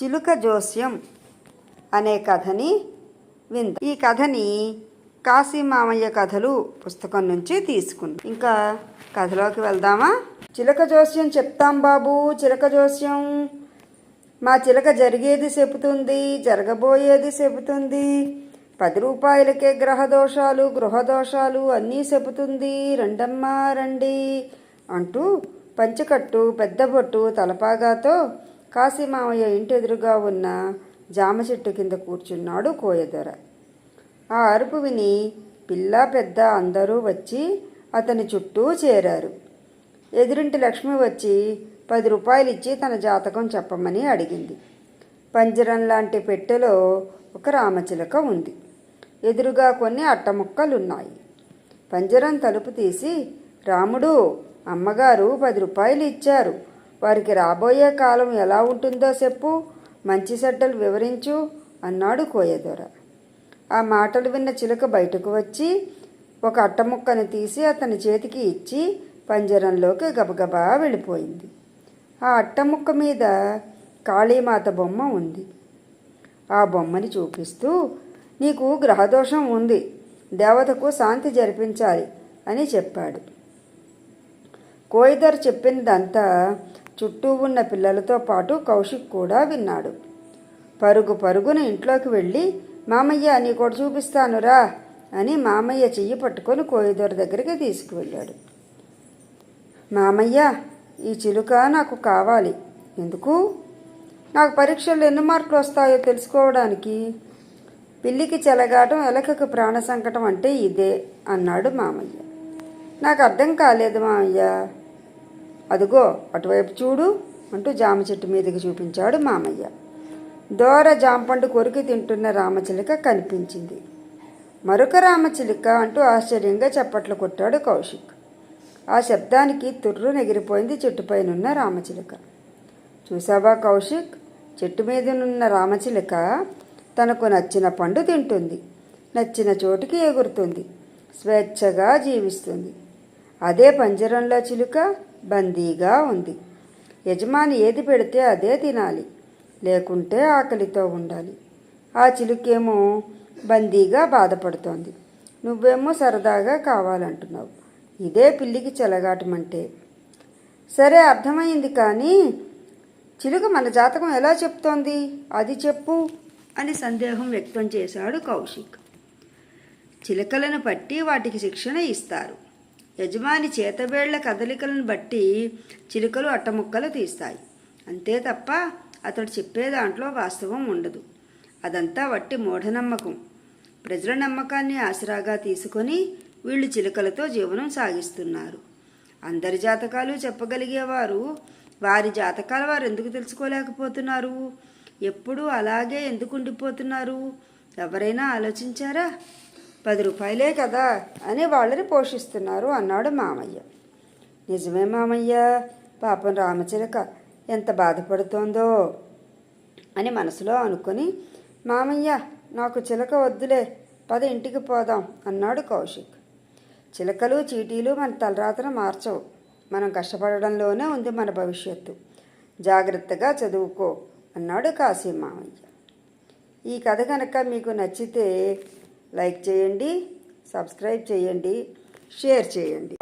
చిలుక జోస్యం అనే కథని విందాం. ఈ కథని కాశీ మామయ్య కథలు పుస్తకం నుంచి తీసుకుందాం. ఇంకా కథలోకి వెళ్దామా? చిలక జోస్యం చెప్తాం బాబు, చిలక జోస్యం. మా చిలక జరిగేది చెబుతుంది, జరగబోయేది చెబుతుంది. 10 రూపాయలకే గృహదోషాలు అన్నీ చెబుతుంది. రండమ్మా రండి అంటూ పంచకట్టు, పెద్ద బొట్టు, తలపాగాతో కాశీమామయ్య ఇంటి ఎదురుగా ఉన్న జామ చెట్టు కింద కూర్చున్నాడు కోయదొర. ఆ అరుపు విని పిల్ల పెద్ద అందరూ వచ్చి అతని చుట్టూ చేరారు. ఎదురింటి లక్ష్మి వచ్చి 10 రూపాయలు ఇచ్చి తన జాతకం చెప్పమని అడిగింది. పంజరం లాంటి పెట్టెలో ఒక రామచిలక ఉంది. ఎదురుగా కొన్ని అట్టముక్కలున్నాయి. పంజరం తలుపు తీసి, రాముడు, అమ్మగారు 10 రూపాయలు ఇచ్చారు. వారికి రాబోయే కాలం ఎలా ఉంటుందో చెప్పు, మంచి చెడ్డలు వివరించు అన్నాడు కోయదొర. ఆ మాటలు విన్న చిలుక బయటకు వచ్చి ఒక అట్టముక్కని తీసి అతని చేతికి ఇచ్చి పంజరంలోకి గబగబా వెళ్ళిపోయింది. ఆ అట్టముక్క మీద కాళీమాత బొమ్మ ఉంది. ఆ బొమ్మని చూపిస్తూ, నీకు గ్రహదోషం ఉంది, దేవతకు శాంతి జరిపించాలి అని చెప్పాడు. కోయదొర చెప్పినదంతా చుట్టూ ఉన్న పిల్లలతో పాటు కౌశిక్ కూడా విన్నాడు. పరుగున ఇంట్లోకి వెళ్ళి, మామయ్య నీకోటి చూపిస్తానురా అని మామయ్య చెయ్యి పట్టుకొని కోయదొర దగ్గరికి తీసుకువెళ్ళాడు. మామయ్య, ఈ చిలుక నాకు కావాలి. ఎందుకు? నాకు పరీక్షల్లో ఎన్ని మార్కులు వస్తాయో తెలుసుకోవడానికి. పిల్లికి చెలగాటం, ఎలకకు ప్రాణ సంకటం అంటే ఇదే అన్నాడు మామయ్య. నాకు అర్థం కాలేదు మామయ్య. అదిగో అటువైపు చూడు అంటూ జామ చెట్టు మీదకి చూపించాడు మామయ్య. దోర జాంపండు కొరికి తింటున్న రామచిలుక కనిపించింది. మరొక రామచిలుక అంటూ ఆశ్చర్యంగా చప్పట్లు కొట్టాడు కౌశిక్. ఆ శబ్దానికి తుర్రు నెగిరిపోయింది చెట్టుపైనున్న రామచిలుక. చూసావా కౌశిక్, చెట్టు మీదనున్న రామచిలుక తనకు నచ్చిన పండు తింటుంది, నచ్చిన చోటుకి ఎగురుతుంది, స్వేచ్ఛగా జీవిస్తుంది. అదే పంజరంలో చిలుక బందీగా ఉంది. యజమాని ఏది పెడితే అదే తినాలి, లేకుంటే ఆకలితో ఉండాలి. ఆ చిలుకేమో బందీగా బాధపడుతోంది, నువ్వేమో సరదాగా కావాలంటున్నావు. ఇదే పిల్లికి చెలగాటమంటే. సరే, అర్థమైంది. కానీ చిలుక మన జాతకం ఎలా చెప్తోంది, అది చెప్పు అని సందేహం వ్యక్తం చేశాడు కౌశిక్. చిలుకలను పట్టి వాటికి శిక్షణ ఇస్తారు. యజమాని చేతవేళ్ల కదలికలను బట్టి చిలుకలు అట్టముక్కలు తీస్తాయి. అంతే తప్ప అతడు చెప్పే దాంట్లో వాస్తవం ఉండదు. అదంతా వట్టి మూఢనమ్మకం. ప్రజల నమ్మకాన్ని ఆసరాగా తీసుకొని వీళ్ళు చిలుకలతో జీవనం సాగిస్తున్నారు. అందరి జాతకాలు చెప్పగలిగేవారు వారి జాతకాలు వారు ఎందుకు తెలుసుకోలేకపోతున్నారు? ఎప్పుడూ అలాగే ఎందుకు ఉండిపోతున్నారు? ఎవరైనా ఆలోచించారా? 10 రూపాయలే కదా అని వాళ్ళని పోషిస్తున్నారు అన్నాడు మామయ్య. నిజమే మామయ్య, పాపం రామచిలక ఎంత బాధపడుతోందో అని మనసులో అనుకుని, మామయ్య నాకు చిలక వద్దులే, పద ఇంటికి పోదాం అన్నాడు కౌశిక్. చిలకలు చీటీలు మన తలరాతను మార్చవు. మనం కష్టపడడంలోనే ఉంది మన భవిష్యత్తు. జాగ్రత్తగా చదువుకో అన్నాడు కాశీ మామయ్య. ఈ కథ కనుక మీకు నచ్చితే లైక్ చేయండి, సబ్స్క్రైబ్ చేయండి, షేర్ చేయండి.